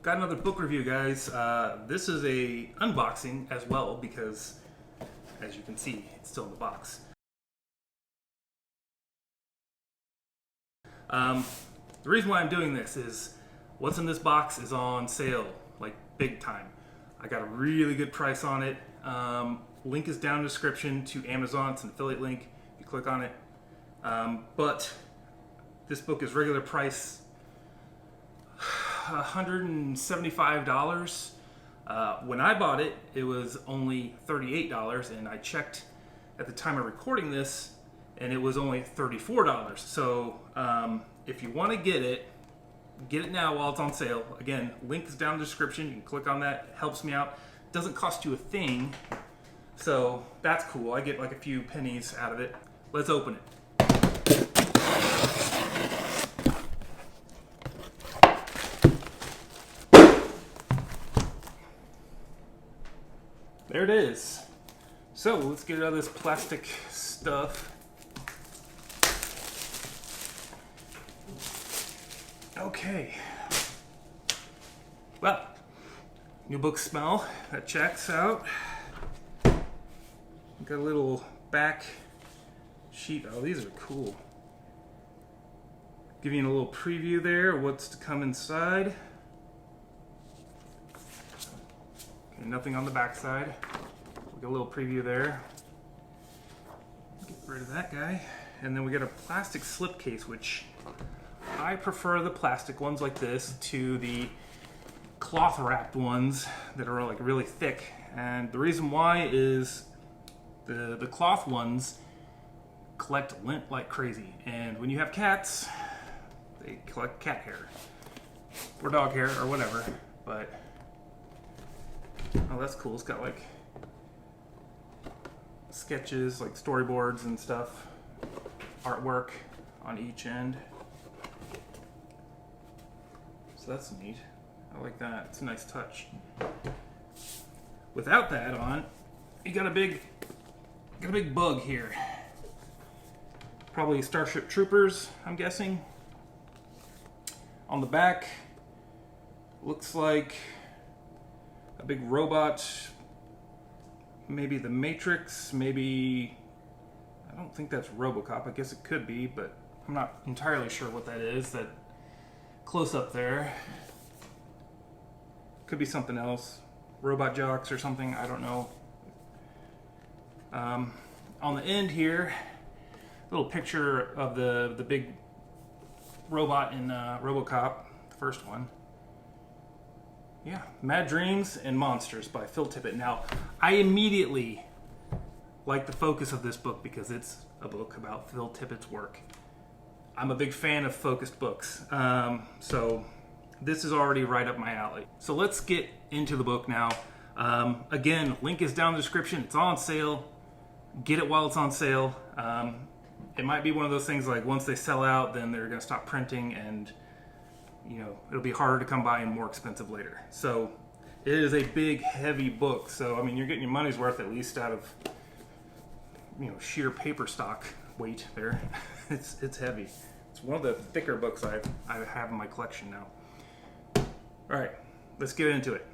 Got another book review, guys. This is a unboxing as well because, as you can see, it's still in the box. The reason why I'm doing this is what's in this box is on sale, like big time. I got a really good price on it. Link is down in the description to Amazon. It's an affiliate link. You click on it. But this book is regular price $175. When I bought it, it was only $38, and I checked at the time of recording this, and it was only $34. So if you want to get it now while it's on sale. Again, link is down in the description. You can click on that. It helps me out. It doesn't cost you a thing, so that's cool. I get like a few pennies out of it. Let's open it. There it is. So let's get out of this plastic stuff. Okay. Well, new book smell. That checks out. Got a little back sheet. Oh, these are cool. Giving you a little preview there of what's to come inside. Nothing on the back side. We got a little preview there. Get rid of that guy. And then we got a plastic slipcase, which I prefer the plastic ones like this to the cloth wrapped ones that are like really thick. And the reason why is the cloth ones collect lint like crazy. And when you have cats, they collect cat hair or dog hair or whatever. But oh, that's cool. It's got like sketches, like storyboards and stuff, artwork on each end. So that's neat. I like that. It's a nice touch. Without that on, you got a big bug here. Probably Starship Troopers, I'm guessing. On the back, looks like a big robot, maybe the Matrix, maybe, I don't think that's RoboCop. I guess it could be, but I'm not entirely sure what that is. That close up there could be something else, Robot Jocks or something, I don't know. On the end here, a little picture of the big robot in RoboCop, the first one. Yeah, Mad Dreams and Monsters by Phil Tippett. Now, I immediately like the focus of this book because it's a book about Phil Tippett's work. I'm a big fan of focused books, so this is already right up my alley. So let's get into the book now. Again, link is down in the description. It's on sale. Get it while it's on sale. It might be one of those things like once they sell out, then they're going to stop printing and you know, it'll be harder to come by and more expensive later. So it is a big, heavy book. So, I mean, you're getting your money's worth at least out of, you know, sheer paper stock weight there. It's heavy. It's one of the thicker books I have in my collection now. All right, let's get into it.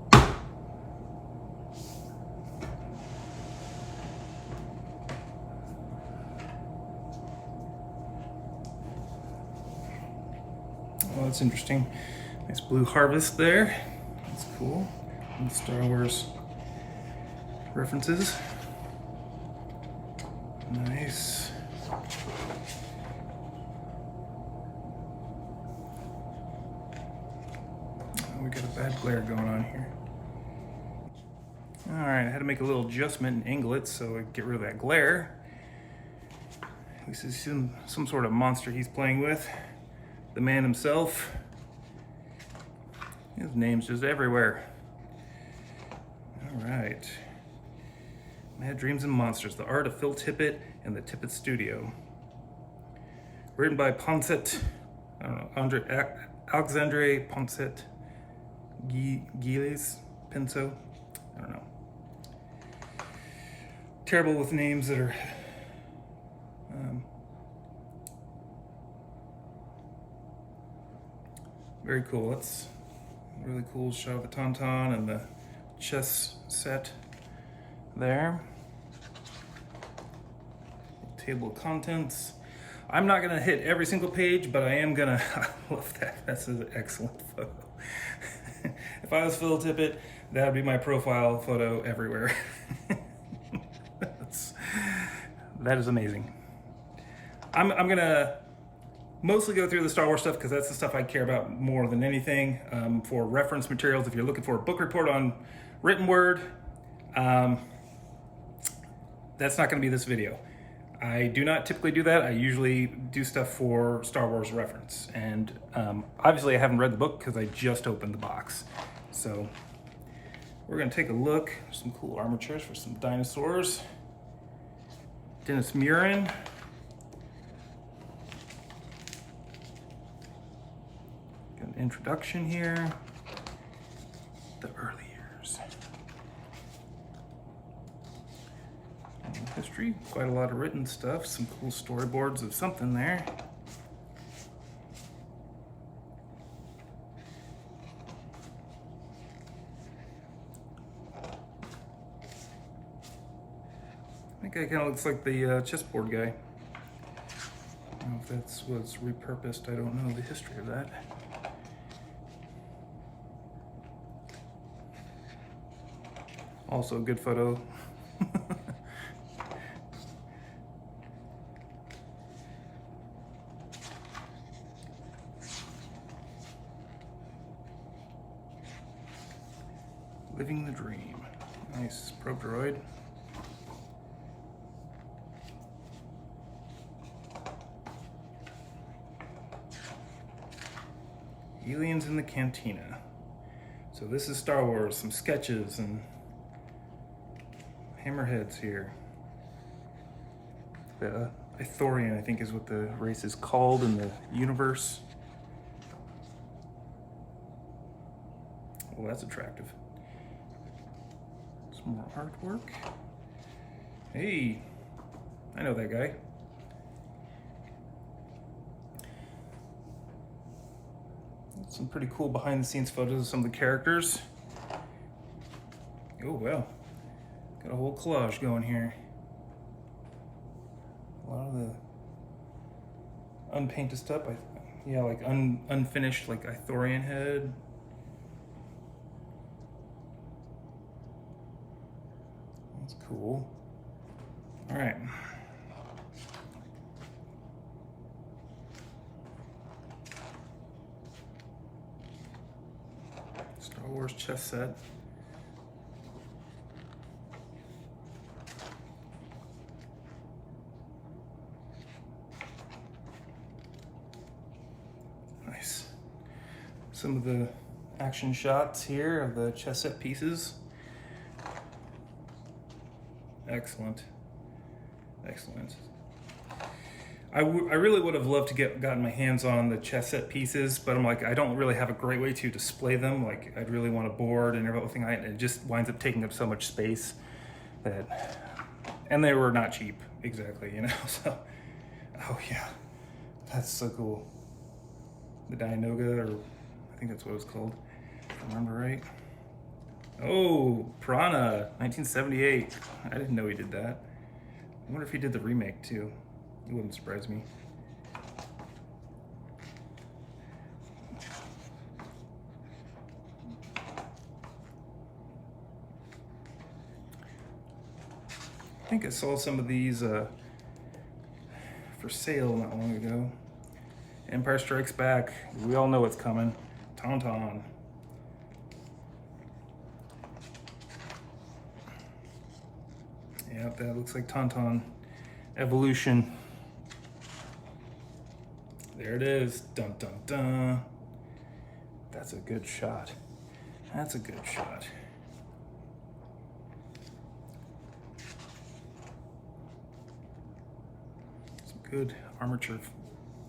Oh, that's interesting. Nice blue harvest there. That's cool. And Star Wars references. Nice. Oh, we got a bad glare going on here. All right, I had to make a little adjustment in angle it so I get rid of that glare. This is some sort of monster he's playing with. The man himself. His name's just everywhere. All right. Mad Dreams and Monsters, the art of Phil Tippett and the Tippett Studio. Written by Poncet, I don't know, Alexandre Poncet Gilles Pinso. I don't know. Terrible with names that are very cool. Really cool shot of the Tauntaun and the chess set there. Table of contents. I'm not gonna hit every single page, but I am gonna, I love that, that's an excellent photo. If I was Phil Tippett, that would be my profile photo everywhere. That is amazing. I'm gonna mostly go through the Star Wars stuff because that's the stuff I care about more than anything. For reference materials, if you're looking for a book report on written word, that's not gonna be this video. I do not typically do that. I usually do stuff for Star Wars reference. And obviously I haven't read the book because I just opened the box. So we're gonna take a look. Some cool armatures for some dinosaurs. Dennis Murin. Got an introduction here. The early years. History, quite a lot of written stuff, some cool storyboards of something there. That guy kind of looks like the chessboard guy. I don't know if that's what's repurposed, I don't know the history of that. Also a good photo. Living the dream. Nice probe droid. Aliens in the Cantina. So this is Star Wars, some sketches and hammerheads here. The Ithorian, I think, is what the race is called in the universe. Well, that's attractive. Some more artwork. Hey, I know that guy. Some pretty cool behind the scenes photos of some of the characters. Oh, wow. Got a whole collage going here. A lot of the unpainted stuff. Yeah, like unfinished, like Ithorian head. That's cool. All right. Star Wars chess set. Nice. Some of the action shots here of the chess set pieces. Excellent. Excellent. I really would have loved to gotten my hands on the chess set pieces, but I'm like, I don't really have a great way to display them. Like, I'd really want a board and everything. It just winds up taking up so much space that, and they were not cheap, exactly, you know. So, oh yeah, that's so cool. The Dianoga, or I think that's what it was called, if I remember right. Oh, Piranha, 1978. I didn't know he did that. I wonder if he did the remake too. It wouldn't surprise me. I think I saw some of these for sale not long ago. Empire Strikes Back. We all know what's coming. Tauntaun. Yep, that looks like Tauntaun Evolution. There it is. Dun dun dun. That's a good shot. That's a good shot. Some good armature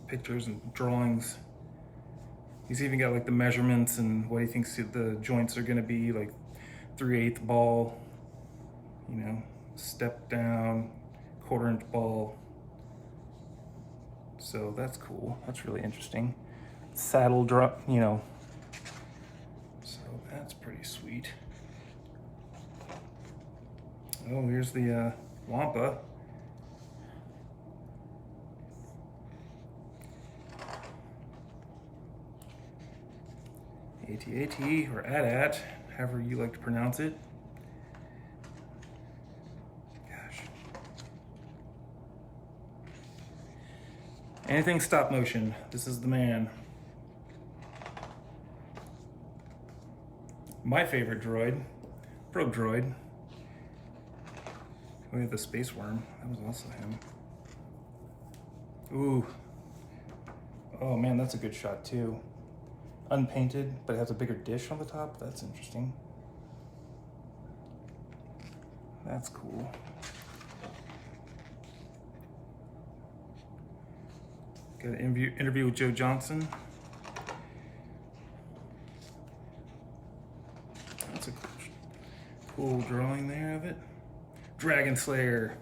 pictures and drawings. He's even got like the measurements and what he thinks the joints are going to be, like 3/8 ball, you know, step down, 1/4 inch ball. So that's cool. That's really interesting. Saddle drop, you know, That's pretty sweet. Oh, here's the Wampa. AT-AT or AT-AT, however you like to pronounce it. Gosh. Anything stop motion, this is the man. My favorite droid, Probe Droid. We have the Space Worm, that was also him. Ooh. Oh man, that's a good shot too. Unpainted, but it has a bigger dish on the top. That's interesting. That's cool. Got an interview with Joe Johnson. That's a cool drawing there of it. Dragon Slayer.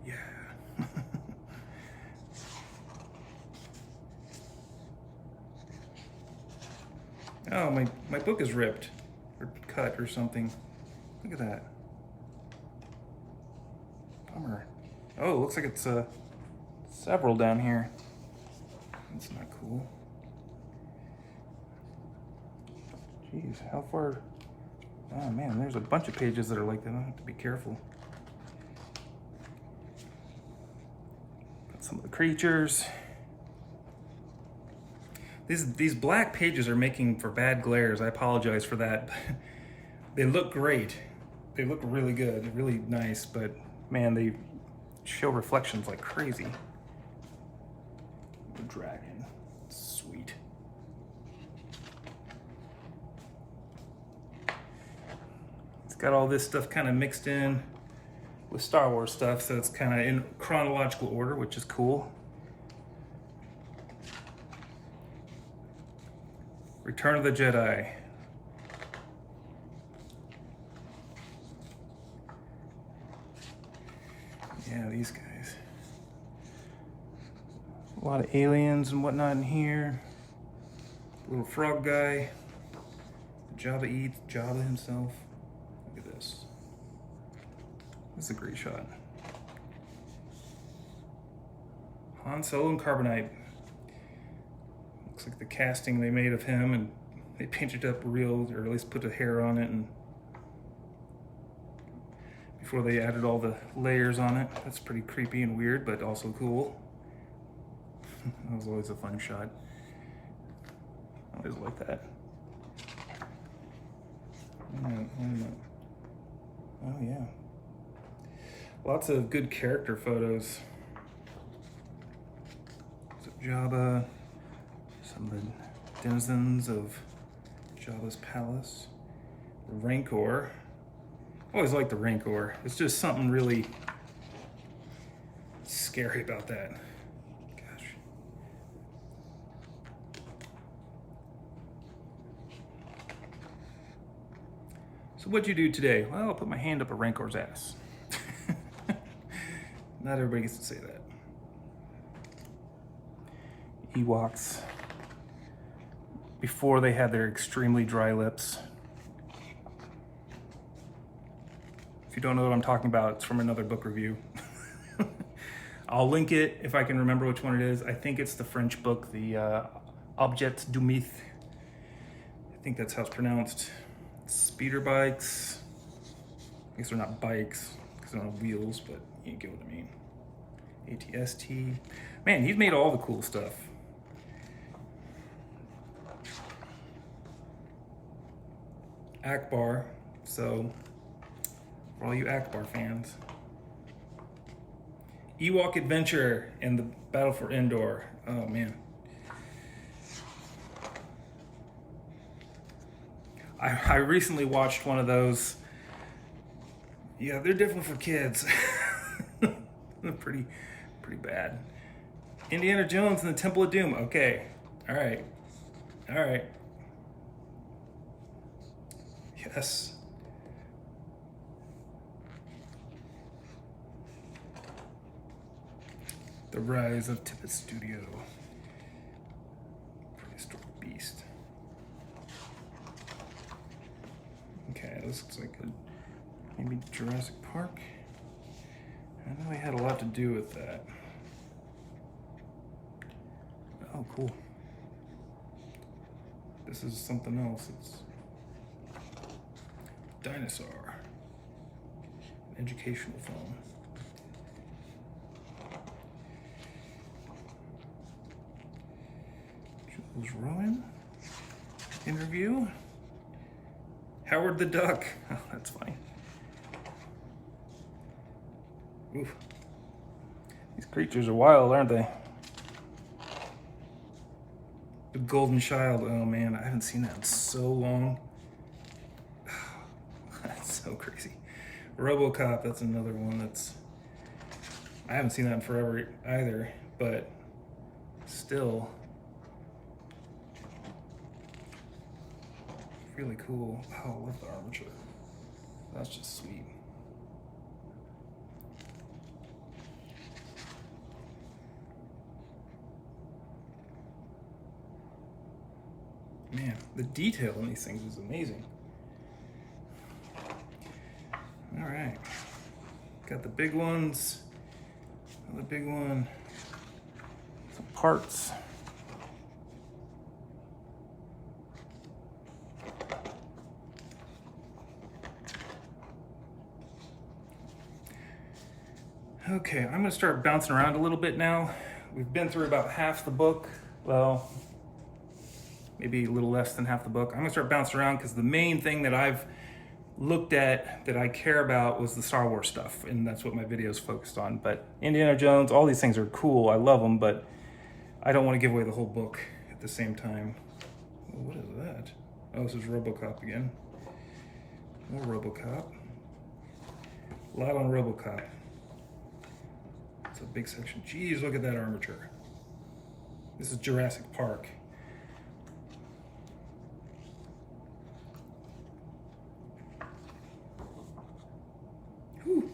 Yeah. Oh, my book is ripped or cut or something. Look at that. Bummer. Oh, it looks like it's several down here. That's not cool. Jeez, how far? Oh man, there's a bunch of pages that are like that. I have to be careful. Got some of the creatures. These black pages are making for bad glares. I apologize for that. They look great. They look really good, really nice, but man, they show reflections like crazy. The dragon, sweet. It's got all this stuff kind of mixed in with Star Wars stuff, so it's kind of in chronological order, which is cool. Return of the Jedi. Yeah, these guys. A lot of aliens and whatnot in here. Little frog guy. Jabba eats Jabba himself. Look at this. This is a great shot. Han Solo and Carbonite. Looks like the casting they made of him, and they painted up real, or at least put a hair on it, and before they added all the layers on it. That's pretty creepy and weird, but also cool. That was always a fun shot. I always like that. Oh yeah. Lots of good character photos. So Jabba. Some of the denizens of Jabba's palace. The Rancor. I always like the Rancor. It's just something really scary about that. Gosh. So what'd you do today? Well, I'll put my hand up a Rancor's ass. Not everybody gets to say that. Ewoks. Before they had their extremely dry lips. If you don't know what I'm talking about, it's from another book review. I'll link it if I can remember which one it is. I think it's the French book, the Objets du Mythe. I think that's how it's pronounced. Speeder bikes. I guess they're not bikes because they're on wheels, but you get what I mean. ATST. Man, he's made all the cool stuff. Akbar, so for all you Akbar fans. Ewok Adventure and the Battle for Endor. Oh man. I recently watched one of those. Yeah, they're definitely for kids. They're pretty bad. Indiana Jones and the Temple of Doom. Okay, all right. Yes. The Rise of Tippett Studio. Prehistoric Beast. This looks like maybe Jurassic Park. I know he had a lot to do with that. Oh, cool. This is something else. It's Dinosaur. An educational film. Jules Rowan. Interview. Howard the Duck. Oh, that's funny. Oof. These creatures are wild, aren't they? The Golden Child. Oh man, I haven't seen that in so long. That's so crazy. RoboCop, that's another one that's... I haven't seen that in forever either, but still really cool. Oh, I love the armature. That's just sweet. Man, the detail in these things is amazing. All right, got the big ones, another big one, some parts. Okay, I'm gonna start bouncing around a little bit now. We've been through about half the book. Well, maybe a little less than half the book. I'm gonna start bouncing around because the main thing that I've looked at that I care about was the Star Wars stuff, and that's what my video's focused on. But Indiana Jones, all these things are cool. I love them, but I don't want to give away the whole book at the same time. What is that? Oh, this is RoboCop again. More RoboCop. A lot on RoboCop. It's a big section. Jeez, look at that armature. This is Jurassic Park. Whew.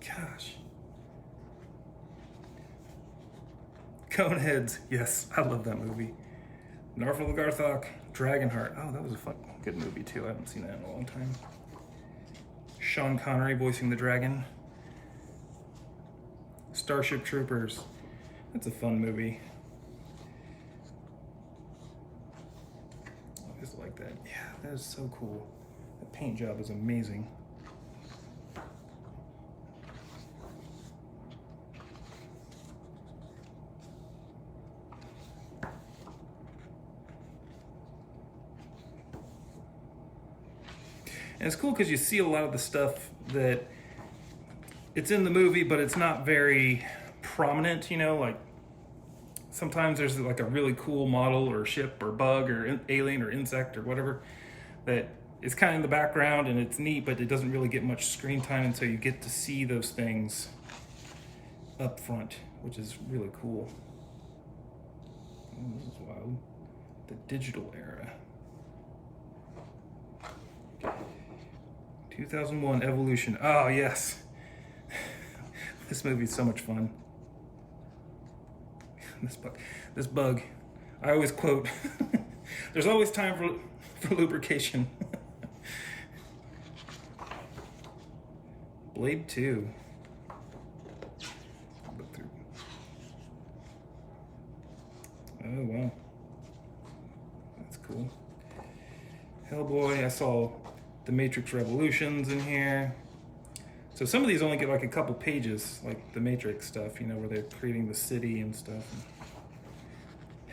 Gosh. Coneheads. Yes, I love that movie. Narful Garthok, Dragonheart. Oh, that was a fun, good movie too. I haven't seen that in a long time. Sean Connery voicing the dragon. Starship Troopers. That's a fun movie. I just like that. Yeah, that is so cool. The paint job is amazing. And it's cool because you see a lot of the stuff that it's in the movie, but it's not very prominent, you know, like sometimes there's like a really cool model or ship or bug or alien or insect or whatever that is kind of in the background and it's neat, but it doesn't really get much screen time until you get to see those things up front, which is really cool. Oh, this is wild. The digital era. 2001 Evolution. Oh, yes. This movie is so much fun. This bug. I always quote, there's always time for lubrication. Blade 2. Oh, wow. That's cool. Hellboy, I saw The Matrix Revolutions in here. So some of these only get like a couple pages, like the Matrix stuff, you know, where they're creating the city and stuff.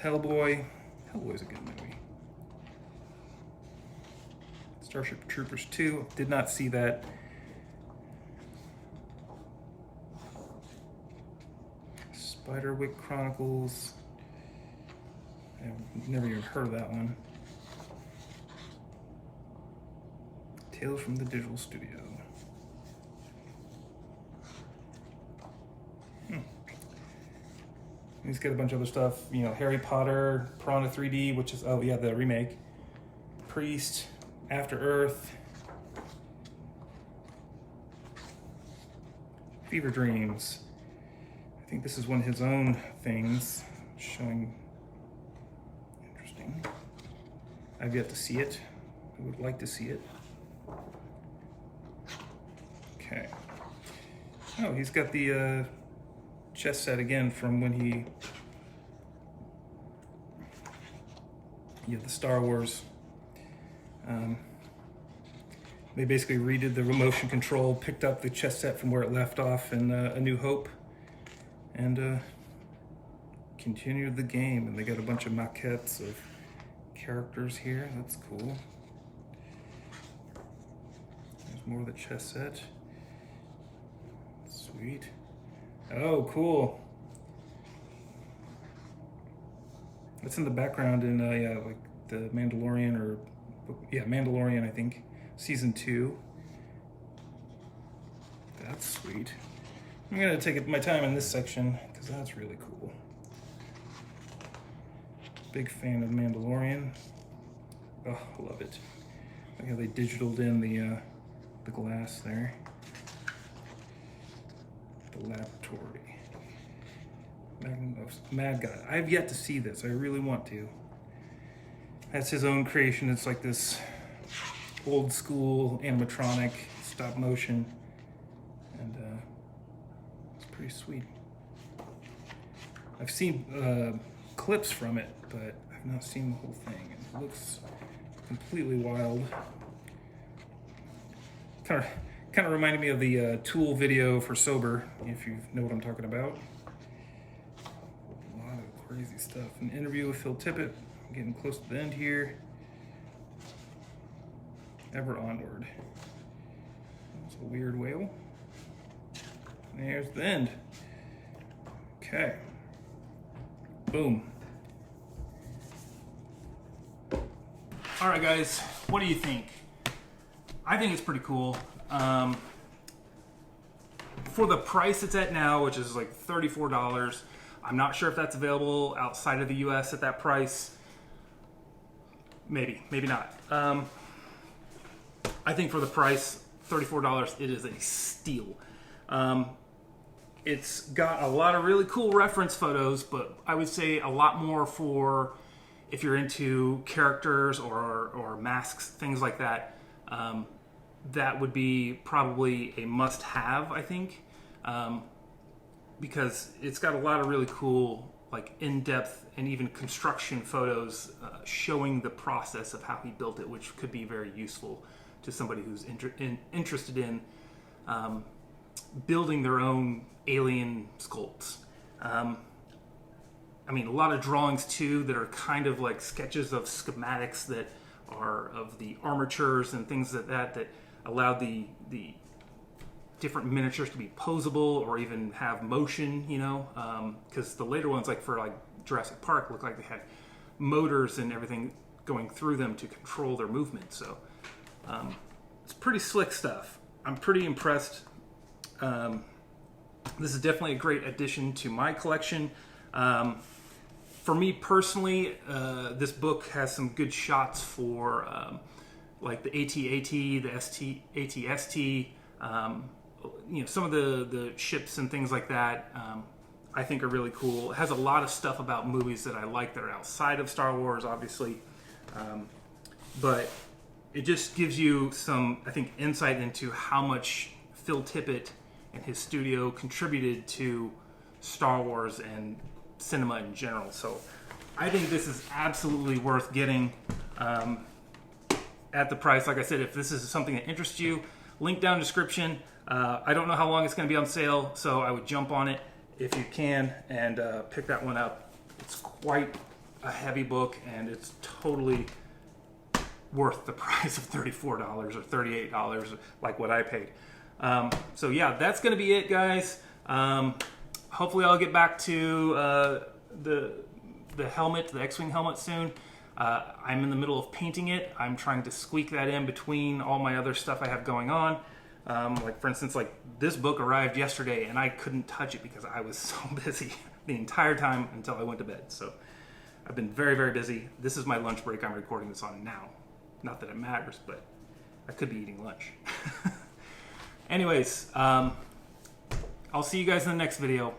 Hellboy. Hellboy's a good movie. Starship Troopers 2. Did not see that. Spiderwick Chronicles. I've never even heard of that one. Tales from the Digital Studio. He's got a bunch of other stuff, you know, Harry Potter, Piranha 3D, which is, oh yeah, the remake. Priest, After Earth. Fever Dreams. I think this is one of his own things, showing, interesting. I've yet to see it. I would like to see it. Okay. Oh, he's got the chess set again from when he... Yeah, the Star Wars. They basically redid the motion control, picked up the chess set from where it left off in A New Hope, and continued the game. And they got a bunch of maquettes of characters here. That's cool. There's more of the chess set. Sweet. Oh, cool. That's in the background in, yeah, like the Mandalorian, or, yeah, Mandalorian, I think, Season 2. That's sweet. I'm gonna take my time in this section, because that's really cool. Big fan of Mandalorian. Oh, love it. Look how they digitaled in the glass there. The laboratory. Mad God. I've yet to see this. I really want to. That's his own creation. It's like this old school animatronic stop motion, and it's pretty sweet. I've seen clips from it, but I've not seen the whole thing. It looks completely wild. Kind of reminded me of the Tool video for Sober, if you know what I'm talking about. A lot of crazy stuff. An interview with Phil Tippett. I'm getting close to the end here. Ever onward. It's a weird whale. There's the end. Okay. Boom. All right, guys. What do you think? I think it's pretty cool. For the price it's at now, which is like $34, I'm not sure if that's available outside of the US at that price. Maybe, maybe not. I think for the price, $34, it is a steal. It's got a lot of really cool reference photos, but I would say a lot more for if you're into characters or masks, things like that. That would be probably a must-have, I think, because it's got a lot of really cool, like in-depth and even construction photos showing the process of how he built it, which could be very useful to somebody who's interested in building their own alien sculpts. I mean, a lot of drawings too that are kind of like sketches of schematics that are of the armatures and things like that allow the different miniatures to be posable or even have motion, you know, because the later ones, like for like Jurassic Park, look like they had motors and everything going through them to control their movement. So it's pretty slick stuff. I'm pretty impressed. This is definitely a great addition to my collection. For me personally, this book has some good shots for like the AT-AT, the AT-ST, you know, some of the ships and things like that. I think are really cool. It has a lot of stuff about movies that I like that are outside of Star Wars, obviously. But it just gives you some, I think, insight into how much Phil Tippett and his studio contributed to Star Wars and cinema in general. So I think this is absolutely worth getting at the price. Like I said, if this is something that interests you, link down in the description. I don't know how long it's going to be on sale, so I would jump on it if you can and pick that one up. It's quite a heavy book, and it's totally worth the price of $34 or $38, like what I paid. So yeah, that's going to be it, guys. Hopefully I'll get back to the helmet, the X-Wing helmet soon. I'm in the middle of painting it. I'm trying to squeak that in between all my other stuff I have going on. Like for instance, like this book arrived yesterday and I couldn't touch it because I was so busy the entire time until I went to bed. So I've been very, very busy. This is my lunch break I'm recording this on now. Not that it matters, but I could be eating lunch. Anyways, I'll see you guys in the next video.